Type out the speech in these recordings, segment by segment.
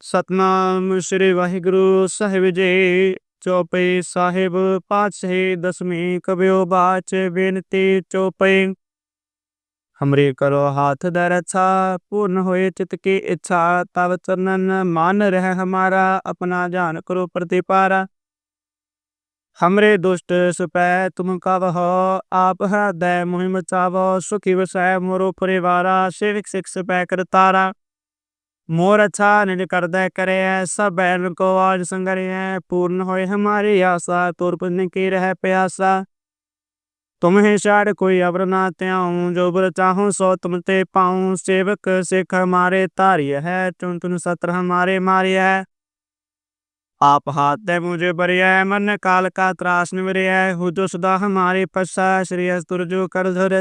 ਸਤਨਾਮ ਸ੍ਰੀ ਵਾਹਿਗੁਰੂ ਸਾਹਿਬ ਜੀ। ਚੌਪਈ ਸਾਹਿਬ ਪਾਤਸ਼ਾਹੀ ਦਸਵੀਂ ਕਬਿਓ ਬਾਚ ਬੇਨਤੀ ਚੌਪਈ। हमरे करो हाथ दर अच्छा पूर्ण होए चित की इच्छा तब चरणन मान रह हमारा अपना जान करो प्रतिपारा। हमरे दुष्ट सुपै तुम कवह आप हृदय मुहिम चावो सुखी वसै मोरो परिवारा सेविक सिख सुपै करतारा। मोर अच्छा निज करदे करे सब बैन को आज संगरे पूर्ण होए हमारी आशा तोर पुण्य की रह प्यासा। तुम्हें शायद कोई अबर ना त्याऊं जो बर चाहूं सो तुम ते पाऊं सेवक सिख हमारे तारिय है चुन तुन सत्र हमारे मारिय है। आप हाथ दे मुझे बरिया मन काल का त्रास निवरिय हु जो सदा हमारे पश्चा श्री तुरजो कर धर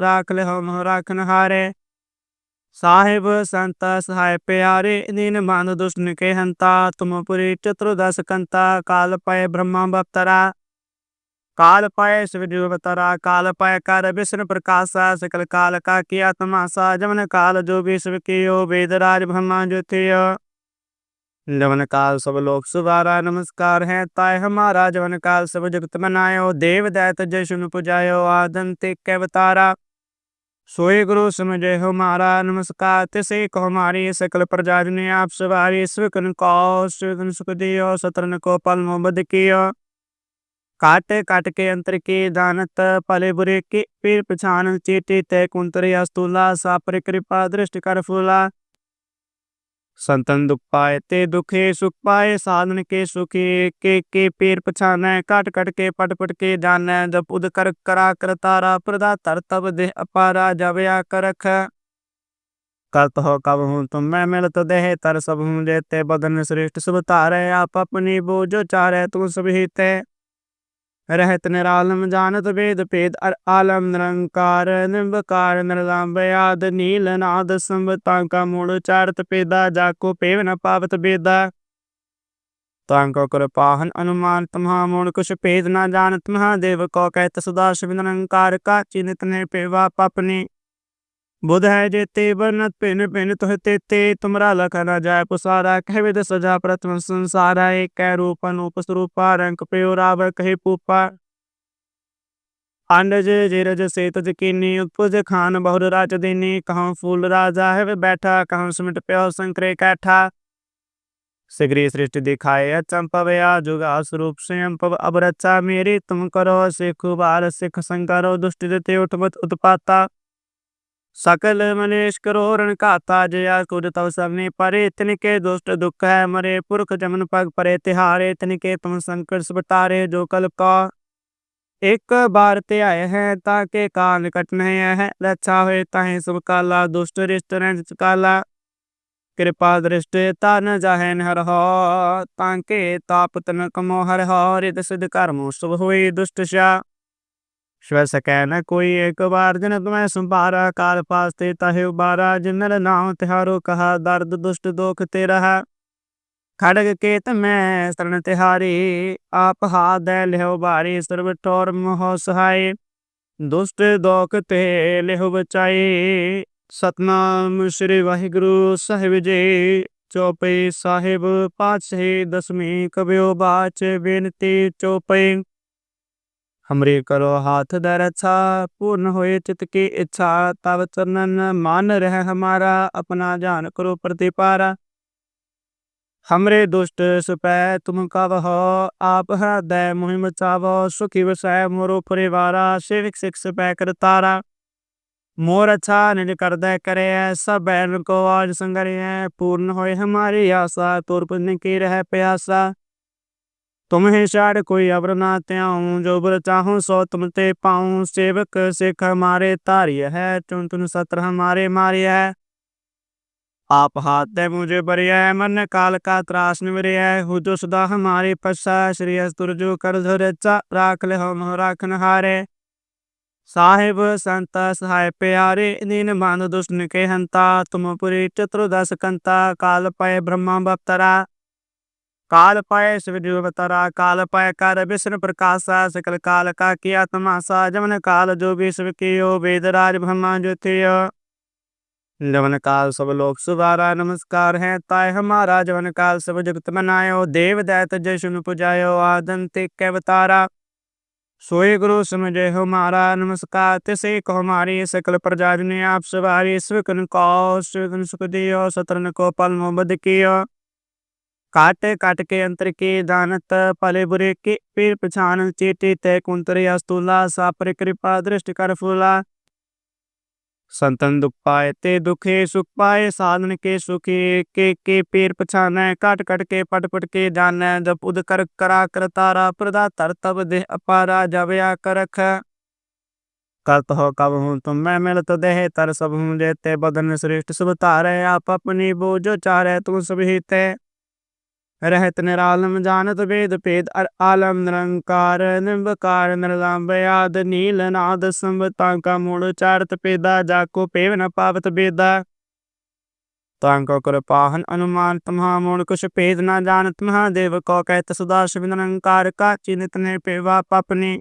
राख ले हम राखन हारे। साहिब संत सहाय प्यारे दीन मान दुष्ट के हंता तुम पुरी चतुर्दश कंता काल पय ब्रह्मा बप्तरा। काल पाए शिवतरा काल पाए कर विष्णु प्रकाशा सकल काल का किया तमाशा जमन काल जो विश्व कियो वेदराज ब्रह्मा ज्योतिय। जमन काल सब लोग सुवारा नमस्कार है ताय हमारा जमन काल सब जगत मनायो देव दैत जय सुन पुजायो आदंतिक अवतारा। सोए गुरु समझे हमारा नमस्कार तिसे को हमारी सकल प्रजा ने आप सवारी स्विकन को स्विकन सुख दियो सत्रन को पल मोबद कियो। काट काट के अंतर के दानत पले बुरे के पीर पछान चेटे तय कुंतरे अस्तुला सापर कृपा दृष्टि कर फूला। संतन दुख पाए ते दुखे सुख पाए साधन के सुखी के पीर पछान काट काट के पट पट के जान जब उद कर करा कर तारा प्रदा तर तब देह अपारा जवया करख। करत हो कब हूँ तुम मैं मिलत देह तर सब हूँ जेते बदन श्रेष्ठ सब तारे आप अपनी बोझो चारे तुम सभी ते। रहत निरालम जानत वेद भेद आलम निरंकार निम्बकार निरलाम बयाद नील नाद संबता का मूल चारत पेदा जाको पेव न पावत बेदा। तांको कर पाहन अनुमान तुम्हा मूल कुछ भेद न जानत महादेव को कहत सदा शिव निरंकार का चिन्हित ने पेवा पापनी। बुध है जेते वर्णत पिन पिन तुह ते तुमरा लख न जाय पुसारा कह विद सजा प्रथम संसारा एक कै रूप अनूप स्वरूपा रंग प्यो राव कहे पूपा। अंडज जेरज से तुझ कीनी उपज खान बहुर राज दीनी कहूँ फूल राजा है वे बैठा कहूँ सुमिट प्यो संकरे कैठा। सिगरी सृष्टि दिखाए चंपवया जुगा स्वरूप स्वयं पव अब रचा मेरी तुम करो सिख बार सिख संकरो दुष्ट जते उठमत उत्पाता। सकल मनेश करो रण काता जया कुद तव सबने परे तिनके दुष्ट दुख है मरे पुरख जमन पग परे तिहारे तिनके तुम संकट सुबतारे जो कल का एक बार ते आए हैं ताके काल कट नहीं है रक्षा हुए ताहे सब काला दुष्ट रिष्ट काला। कृपा दृष्टि तान जाहे हर हो ताके ताप तन कमो हर हो रिद सिद्ध कर्मो शुभ हुई दुष्ट शा। शिव सकै न कोई एक बार जन तुम्हें संभारा काल पास ते ताहे उबारा जिनर नाम तिहारो कहा दर्द दुष्ट दोख ते रहा। खड़ग केत में शरण तिहारी आप हाथ दे लेहो बारी सर्व ठोर मोह सहाय दुष्ट दोख ते लेहो बचाई। सतनाम श्री वाहिगुरु साहिब जी। चौपई साहिब पातशाही दसवीं कबियो बाच बेनती चौपई। हमरे करो हाथ दर अच्छा पूर्ण होए चित की इच्छा तब चरणन मान रह हमारा अपना जान करो प्रतिपारा। हमरे दुष्ट सुपै तुम कवह आप हृदय मुहिम चावो सुखी वसै मोरो परिवारा सेविक सिख सुपै करतारा। मोर अच्छा निज करदे करे सब बैन को आज संगरे पूर्ण होए हमारी आशा तोर पुण्य की रह प्यासा। तुम्हें शायद कोई अबर ना त्याऊं जो बर चाहूं सो तुम ते पाऊं सेवक सिख हमारे तारिय है चुन तुन सत्र हमारे मारिय है। आप हाथ दे मुझे बरिया मन काल का त्रास निवरिय हु जो सदा हमारे पश्चा श्री तुरजो कर धर राख ले हम राखन हारे। साहिब संत सहाय प्यारे दीन मान दुष्ट के हंता तुम पुरी चतुर्दश कंता काल पय ब्रह्मा बप्तरा। काल पाए शिवतरा काल पाए कर विष्णु प्रकाशा सकल काल का किया तमाशा जमन काल जो विश्व कियो वेदराज ब्रह्मा ज्योतिय। जवन काल सब लोग सुवारा नमस्कार है ताय हमारा जवन काल सब जगत मनायो देव दैत जय सुन पुजायो आदंतिक अवतारा सोए गुरु समझे हमारा नमस्कार तिसे को हमारी सकल प्रजा ने आप सवारी स्विकन को स्विकन सुख दियो सतरन को पल मोहब्बत कियो काट काट के अंतर के दानत पले बुरे के पीर पछान चेटे तय कुंतरे अस्तुला सापर कृपा दृष्टि कर फूला संतन दुख पाए ते दुखे सुख पाए साधन के सुखी के पीर पछाने काट काट के पट पट के जाने जब उद कर करा कर तारा प्रदा तर तब देह अपारा जवया करख करत हो कब हूँ तुम मैं मिल तो देह तर सब हूँ जेते बदन श्रेष्ठ सब तारे आप अपनी बोझो चारे तुम सभी ते रहत निरालम जानत वेद पेद आलम निरंकार निम्बकार निर्लंबयाद नील नाद संबतांका मूल चारत पेदा जाको पेव न पावत बेदा तांको कर पाहन अनुमान तुम्हा मूल कुछ पेद न जानत महादेव को कहत सदा शिव निरंकार का चिन्हित ने पेवा पपनी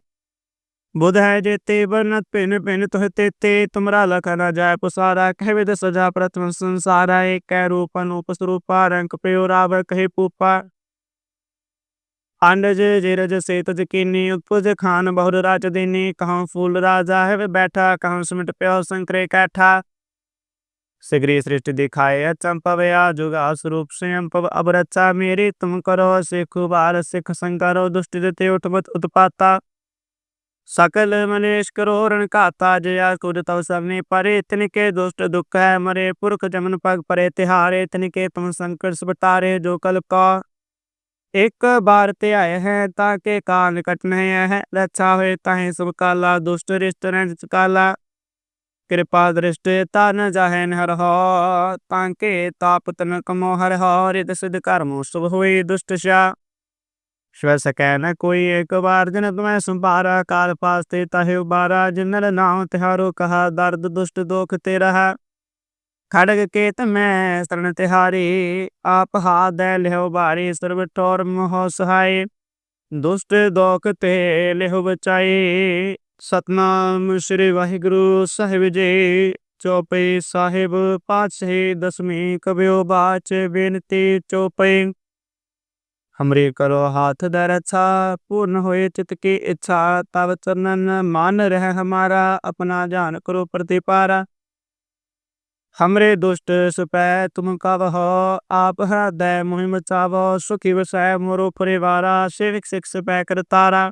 बुध है जेते वर्णत पिन पिन तुह ते तुमरा लख न जाय पुसारा कह विद सजा प्रथम संसारा एक कै रूप अनूप स्वरूपा रंग प्यो रावर कहे पूपा अंडज जेरज से तज कीनी उत्पुज खान बहुर राज दीनी कहूँ फूल राजा है वे बैठा कहूँ सिमट प्यो संकरे कैठा सिगरी सृष्टि दिखाए चंपवया जुगा स्वरूप स्वयं पव अब रचा मेरी तुम करो सिख बार सिख संकरो दुष्ट देते उठमत उत्पाता सकल मनेश करो रण काता जया कुद तव सबने परे तिनके दुष्ट दुख है मरे पुरख जमन पग परे तिहारे तिनके तुम संकट सुबतारे जो कल का एक बार ते आए हैं ताके कान कट नहीं है रक्षा हुए ताहे सब काला दुष्ट रिष्ट काला कृपा दृष्टि तान जाहे हर हो ताके ताप तन कमो हर हो रिद सिद्ध कर्मो शुभ हुई दुष्ट शा श्व सकै न कोई एक बार जन तुम्हें सुपारा काल पास ते तहे उबारा जिनर नाम तिहारो कहा दर्द दुष्ट दोख ते रहा खड़ग केत में शरण तिहारी आप हाथ दे लेहो बारी सर्व ठोर मोह सहाय दुष्ट दोख ते लेहो बचाई सतनाम श्री वाहिगुरु साहिब जी चौपई साहिब पातशाही दसवीं कबियो बाच बेनती चौपई हमरे करो हाथ दर अच्छा पूर्ण होए चित की इच्छा तब चरणन मान रह हमारा अपना जान करो प्रतिपारा हमरे दुष्ट सुपै तुम कव हो आप हृदय मुहिम चावो सुखी वसै मोरो परिवारा सेविक सिख सुपै कर तारा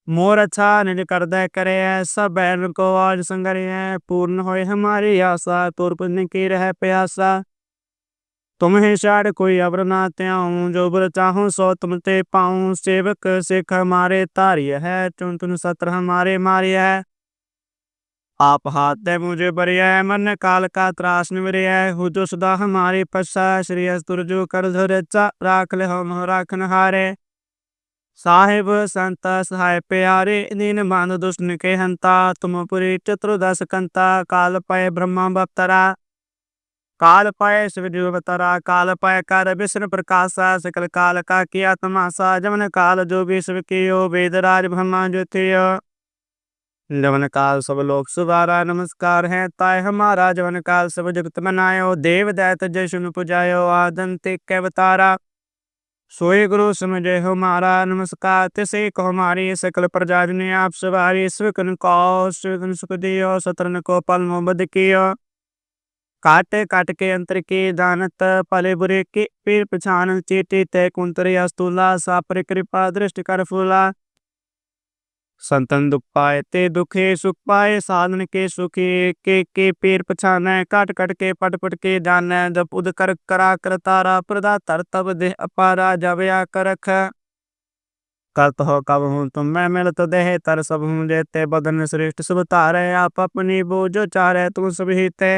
मोर अच्छा निज कर दे करे सब बैन को आज संगरिय पूर्ण होए हमारी आशा तोर पुण्य की रह प्यासा तुम्हें शायद कोई अवर ना त्याऊं जो बर चाहूं सो तुम ते पाऊं सेवक सिख हमारे तारिय है चुन तुन सत्र हमारे मारिय है आप हाथ दे मुझे बरिय है मन काल का त्रास निवरिय है हो जो सदा हमारी पश्चा श्री तुरजो कर धरचा राख ले हम राखन हारे साहिब संत सहाय प्यारे दीन बांध दुष्ट के हंता तुम पुरी चतुर्दश कंता काल पय ब्रह्मा बप्तरा काल पाए शिवतरा काल पाए कर विष्णु प्रकाशा सकल काल का किया तमाशा जमन काल जो विश्व कियो वेदराज ब्रह्मा ज्योतियो जवन काल सब लोग सुवारा नमस्कार है ताय हमारा जवन काल सब जगत मनायो देव दैत जय सुन पुजायो आदंतिक अवतारा सोए गुरु समझे हमारा नमस्कार तिसे को हमारी सकल प्रजा ने आप सवारी स्विकन को स्विकन सुख दियो सतरन को पल मोहब्बत कियो काट काट के अंतर के दानत पले बुरे के पीर पछान चेटे तय कुंतरे अस्तुला सापर कृपा दृष्टि कर फूला संतन दुख पाए ते दुखे सुख पाए साधन के सुखी के पीर पछाने काट काट के पट पट के जाने जब उद कर करा कर तारा प्रदा तर तब देह अपारा जवया करख करत हो कब हूँ तुम मैं मिल तो देह तर सब हूँ जेते बदन श्रेष्ठ सब तारे आप अपनी बोझो चारे तुम सभी ते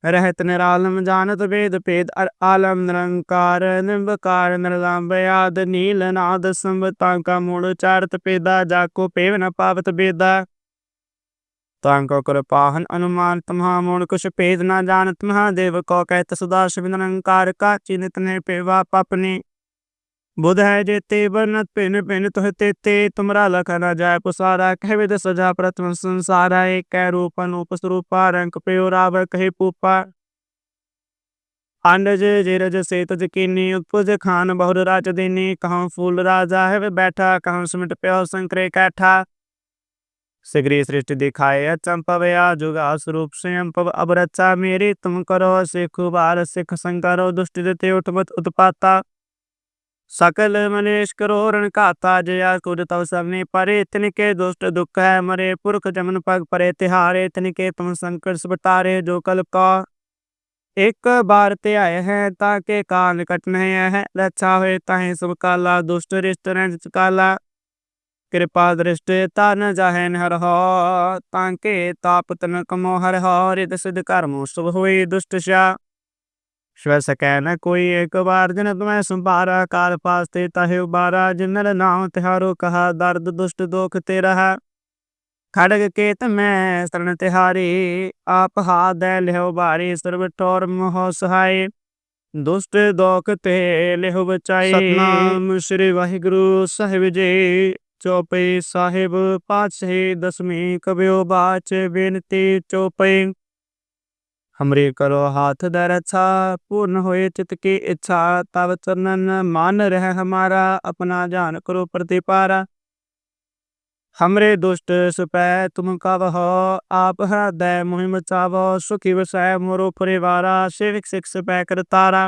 रहत निरालम जानत वेद पेद आलम निरंकार निम्बकार निर्लंबयाद नील नाद संबतांका मूल चारत पेदा जाको पेव न पावत बेदा तांको कर पाहन अनुमान तुम्हा मूल कुछ पेद न जानत महादेव को कहत सदा शिव निरंकार का चिन्हित ने पेवा पपनी बुध है जेते बरनत पिन पिन तुह तेते तुमरा लख न जाय पुसारा कह विद सजा प्रथम संसारा एक कै रूपन उपस्वरूपा रंक प्योरावर कहे पूपा अंडज जेरज सेतज कीनी उत्पुज खान बहुर राज दीनी कहूँ फूल राजा है वे बैठा कहूँ सिमट प्यो संकरे कैठा सिगरी सृष्टि दिखाए चंपवया जुगा स्वरूप स्वयं पव अब रचा मेरी तुम करो सिख बार सिख संकरो दुष्ट देते उठमत उत्पाता सकल मनेश करो रण काता जया कुर तव सबने परे तिनके दुष्ट दुख है मरे पुरख जमन पग परे तिहारे तिनके तुम संकट सुबतारे जो कल्प का एक बार ते आए हैं ताके कान कट नहीं है रक्षा हुए ताहे सब काला दुष्ट रिष्ट रंज काला कृपा दृष्टि तान जाहन हर हो तांके ताप तन कमो हर हो रिद सिद्ध कर्मो शुभ हुई दुष्ट श्या श्व सकै न कोई एक बार जन तुम्हें सुबारा काल पास ते ताहे उबारा जिनर नाम तिहारो कहा दर्द दुष्ट दोख तेरा है खड़ग केत में शरण तिहारी आप हाथ दे लेहो बारी सर्व टोर मोह सहाय दुष्ट दोख ते लेहो बचाई सतनाम श्री वाहिगुरु साहिब जी चौपई साहिब पातशाही दसवीं कबियो बाच बेनती चौपई हमरे करो हाथ दर अच्छा पूर्ण होए चित की इच्छा तब चरणन मान रह हमारा अपना जान करो प्रतिपारा हमरे दुष्ट सुपै तुम कब हो आप हृदय मुहिम चावो सुखी वसै मोरो परिवारा सेविक सिख सुपै कर तारा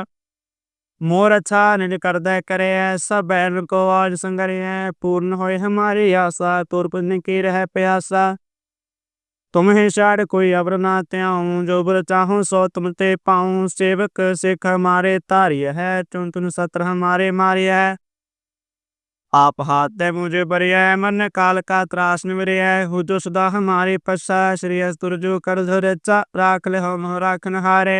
मोर अच्छा निज कर दे करे सब बैन को आज संगरे पूर्ण होए हमारी आशा तोर पुण्य की रह प्यासा तुम्हें शायद कोई अबर ना त्याऊं जो बर चाहूं सो तुम ते पाऊं सेवक सिख हमारे तारिय है चुन तुन सत्र हमारे मारिय है आप हाथ दे मुझे बरिया है मन काल का त्रास निवरिय है हु जो सदा हमारी पश्चा श्री अस्तुर जो कर धरचा राख ले हम राखन हारे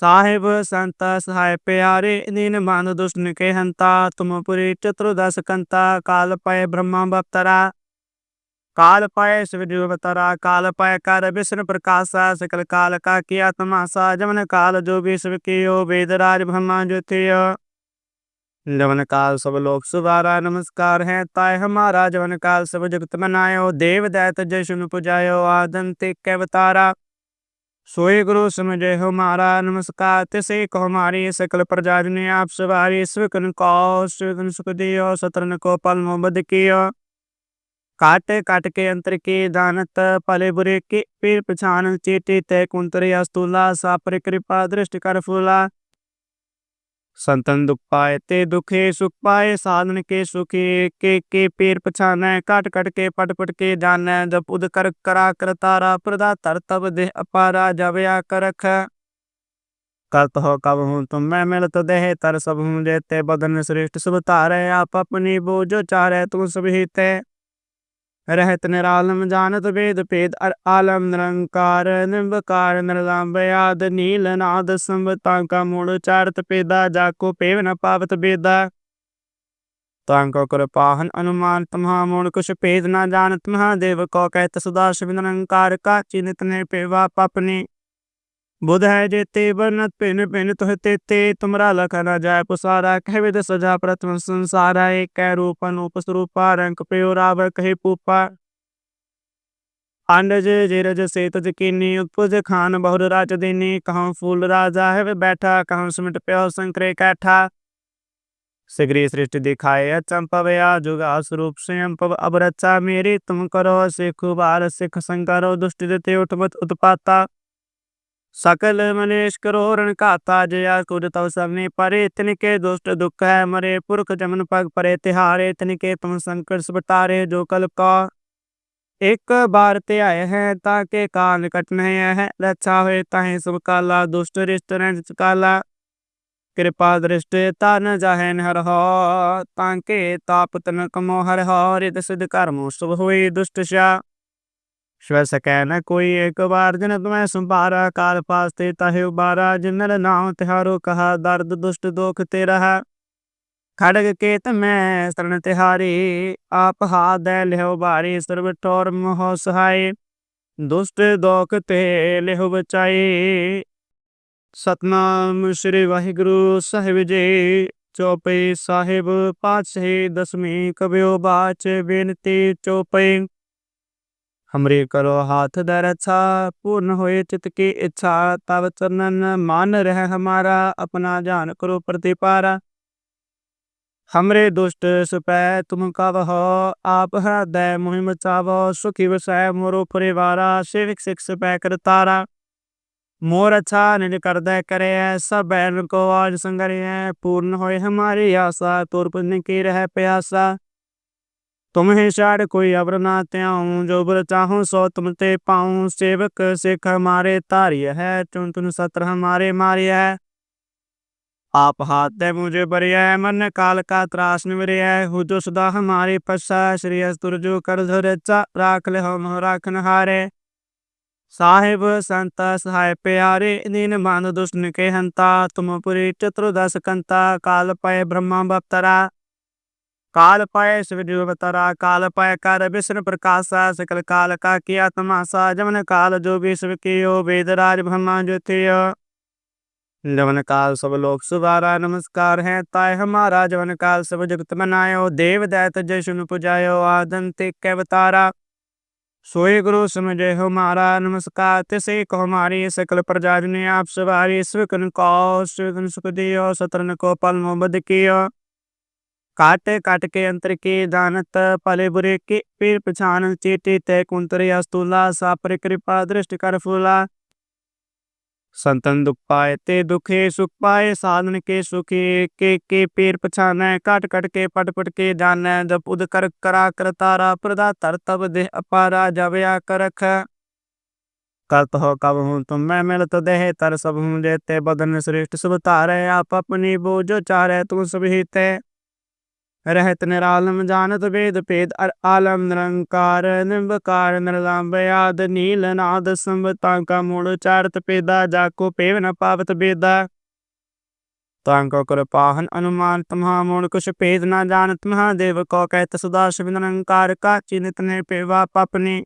साहिब संत सहाय प्यारे दीन बांध दुष्ट के हंता तुम पुरी चतुर्दश कंता काल पय ब्रह्मा बप्तरा काल पाए शिवतरा काल पाए कर विष्णु प्रकाशा सकल काल का किया तमाशा जमन काल जो विश्व कियो वेदराज ब्रह्मा ज्योतिय जमन काल सब लोग सुवारा नमस्कार है ताय हमारा जमन काल सब जगत मनायो देव दैत जय सुन पुजायो आदंतिक अवतारा सोई गुरु समझे हमारा नमस्कार तिसे को हमारी सकल प्रजा ने आप सवारी स्विकन को स्विकन सुख दियो सत्रन को पल मोबद कियो काट काट के अंतर के दानत पले बुरे के पीर पछान चेटे तय कुंतरे अस्तुला सापर कृपा दृष्टि कर फूला संतन दुख पाए ते दुखे सुख पाए साधन के सुखी के पीर पछान काट काट के पट पट के जान जब उद कर करा कर तारा प्रदा तर तब देह अपारा जबया करख करत हो कब हूँ तुम मैं मिलत देह तर सब हूँ जेते बदन श्रेष्ठ सब तारे आप अपनी बोझो चारे तुम सभी ते रहत निरालम जानत वेद पेद आलम निरंकार निम्बकार निरलाम्बयाद नील नाद संवतांका मूल चारत पेदा जाको पेव न पावत बेदा तांको कर पाहन अनुमान तुम्हा मूल कुछ पेद न जानत महादेव को कहत सदा शिव निरंकार का चिन्हित ने पेवा पपनी बुध है जेते बरनत पिन पिन तुह तेते तुमरा लख न जाय पुसारा कह विद सजा प्रथम संसारा एक कै रूपन उपस्वरूपा रंक प्योरावर कहे पूपा अंडज जेरज सेतज कीनी उत्पुज खान बहुर राज दीनी कहूँ फूल राजा है वे बैठा कहूँ सिमट प्यो संकरे कैठा सिगरी सृष्टि दिखाए चंपवया जुगा स्वरूप स्वयं पव अब रचा मेरी तुम करो सिख बार सिख संकरो दुष्ट देते उठमत उत्पाता सकल मनेश करो रण काता जया कुर तव सबने परे तिनके दुष्ट दुख है मरे पुरख जमन पग परे तिहारे तिनके तुम संकट सुबतारे जो कल्प का एक बार ते आए हैं ताके कान कट नहीं है रक्षा हुए ताहे सब काला दुष्ट रिष्ट रंज काला कृपा दृष्टि तान जाहन हर हो तांके ताप तन कमो हर हो रिद सिद्ध कर्मो शुभ हुई दुष्ट श्या श्व सकै न कोई एक बार जन तुम्हें सुबारा काल पास ते ताहे उबारा जिनर नाम तिहारो कहा दर्द दुष्ट दोख तेरा है खड़ग केत में शरण तिहारी आप हाथ दे लेहो बारी सर्व टोर मोह सहाय दुष्ट दोख ते लेहो बचाई सतनाम श्री वाहिगुरु साहिब जी चौपई साहिब पातशाही दसवीं कबियो बाच बेनती चौपई। हमरे करो हाथ दर अच्छा पूर्ण होए चित की इच्छा तब चरणन मान रहे हमारा अपना जान करो प्रतिपारा। हमरे दुष्ट सुपै तुम कवहो आप हृदय मुहिम चावो सुखी वसै मोरो परिवारा सेविक सिख सुपै करतारा। मोर अच्छा निज कर दे करे सब बैन को आज संगरे पूर्ण होए हमारी आशा तोर पुण्य की रह प्यासा। तुम ही शाड़ कोई अबर ना त्याऊं जो बर चाहूं सो तुम ते पाऊं सेवक सिख हमारे तारिय है चुन तुन सत्र हमारे मारिय है। आप हाथ दे मुझे बरिया है मन काल का त्रास निवरिया है हु जो सदा हमारे पश्चा श्री असुर जो कर धरे चा राख ले हम राखन हारे। साहिब संत सहाय प्यारे दीन बांध दुष्ट के हंता तुम पुरी चतुर्दश कंता काल पय ब्रह्मा बप्तरा। काल पाए शिवदेव अवतारा काल पाए कर विष्णु प्रकाशा सकल काल का किया तमाशा जमन काल जो विश्व कियो वेदराज ब्रह्मा ज्योतियो। जमन काल सब लोग सुवारा नमस्कार है ताय हमारा जमन काल सब जगत मनायो देव दैत जय सुन पुजायो आदंतिक के अवतारा। सोए गुरु समझे हमारा नमस्कार तिसे को हमारी सकल प्रजा ने आप सवारी स्विकन को स्विकन सुख दियो सत्रन को पल बद कियो। काट काट के अंतर के दानत पले बुरे के पीर पछान चेटे तय कुंतरे अस्तुला सापर कृपा दृष्टि कर फूला। संतन दुख पाए ते दुखे सुख पाए साधन के सुखी के पीर पछाने काट काट के पट पट के जाने जब उद कर करा कर तारा प्रदा तर तब देह अपारा जबया करख। करत हो कब हूँ तुम मैं मिलत देह तर सब हूँ जेते बदन श्रेष्ठ सब तारे आप अपनी बोझो चारे तुम सभी ते। रहत निरालम जानत वेद भेद आलम निरंकार निम्बकार निरलाम बयाद नील नाद संबता का मूल चारत पेदा जाको पेव न पावत बेदा। तांको कर पाहन अनुमान तुम्हा मूल कुछ भेद न जानत महादेव को कहत सदा शिव निरंकार का चिन्हित ने पेवा पापनी।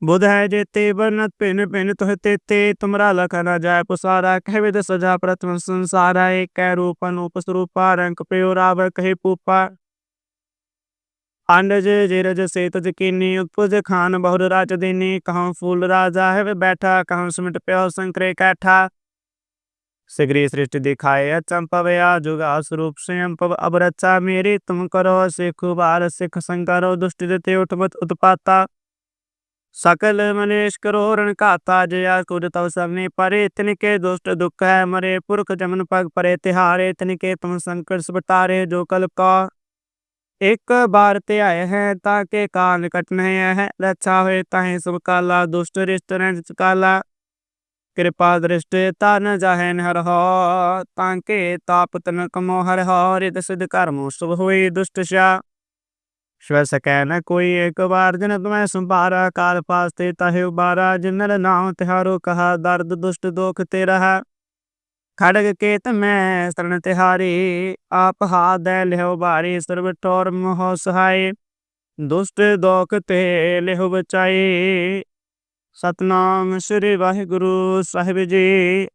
बुध है जेते वर्णत पिन पिन तुह ते तुमरा लख न जाय पुसारा कह विद सजा प्रथम संसारा एक कै रूप अनूप स्वरूपा रंग प्यो राव कहे पूपा। आंडज जेरज से तुझ कीनी उपज खान बहुर राज दीनी कहूँ फूल राजा है बैठा कहूँ सुमिट प्यो संकरे कैठा। सिगरी सृष्टि दिखाए चंपवया जुगा स्वरूप स्वयं पव अब रचा मेरी तुम करो सिख बार सिख संकरो दुष्ट देते उठमत उत्पाता। सकल मनेश करो रण काता जया कुद तव सबने परे तिनके दुष्ट दुख है मरे पुरख जमन पग परे तिहारे तिनके तुम संकट सुबतारे जो कल का एक बार ते आए हैं ताके काल कट नहीं है रक्षा हुए ताहे सब काला दुष्ट रिष्ट काला। कृपा दृष्टि तान जाहे हर हो ताके ताप तन कमो हर हो रिद सिद्ध कर्मो शुभ हुई दुष्ट शा। श्व सकै न कोई एक बार जन तुम्हें संपारा काल पास ते ताहे उबारा जिनर नाम तिहारो कहा दर्द दुष्ट दोख ते रहा। खड़ग केत में शरण तिहारी आप हाथ दे लेहो बारी सर्व ठोर मोह सहाय दुष्ट दोख ते लेहो बचाई। सतनाम श्री वाहिगुरु साहिब जी।